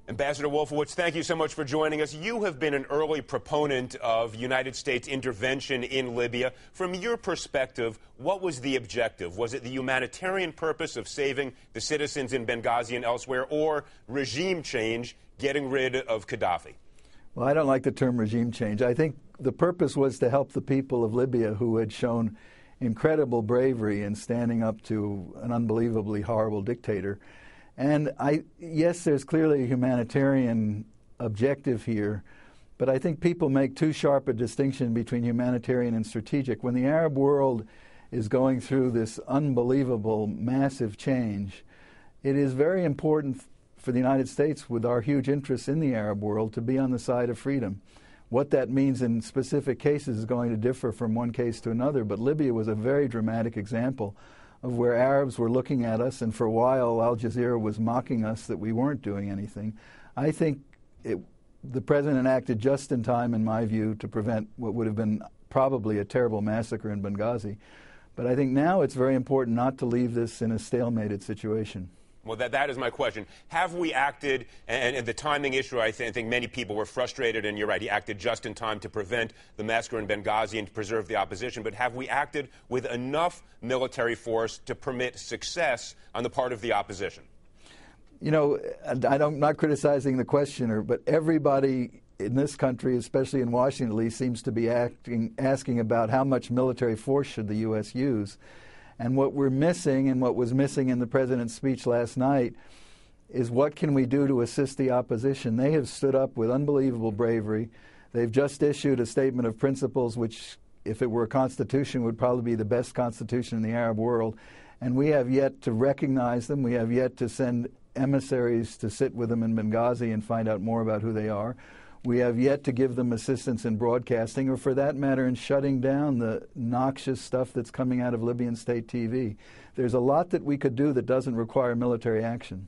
Ambassador Wolfowitz, thank you so much for joining us. You have been an early proponent of United States intervention in Libya. From your perspective, what was the objective? Was it the humanitarian purpose of saving the citizens in Benghazi and elsewhere, or regime change, getting rid of Gaddafi? Well, I don't like the term regime change. I think the purpose was to help the people of Libya who had shown incredible bravery in standing up to an unbelievably horrible dictator. And yes, there's clearly a humanitarian objective here, but I think people make too sharp a distinction between humanitarian and strategic. When the Arab world is going through this unbelievable, massive change, it is very important for the United States, with our huge interests in the Arab world, to be on the side of freedom. What that means in specific cases is going to differ from one case to another, but Libya was a very dramatic example of where Arabs were looking at us, and for a while Al Jazeera was mocking us that we weren't doing anything. I think the president acted just in time, in my view, to prevent what would have been probably a terrible massacre in Benghazi. But I think now it's very important not to leave this in a stalemated situation. Well, that is my question. Have we acted, and the timing issue, I think many people were frustrated, and you're right, he acted just in time to prevent the massacre in Benghazi and to preserve the opposition, but have we acted with enough military force to permit success on the part of the opposition? You know, I'm not criticizing the questioner, but everybody in this country, especially in Washington at least, seems to be asking about how much military force should the U.S. use. And what we're missing, and what was missing in the president's speech last night, is what can we do to assist the opposition? They have stood up with unbelievable bravery. They've just issued a statement of principles which, if it were a constitution, would probably be the best constitution in the Arab world. And we have yet to recognize them. We have yet to send emissaries to sit with them in Benghazi and find out more about who they are. We have yet to give them assistance in broadcasting, or for that matter in shutting down the noxious stuff that's coming out of Libyan state TV. There's a lot that we could do that doesn't require military action.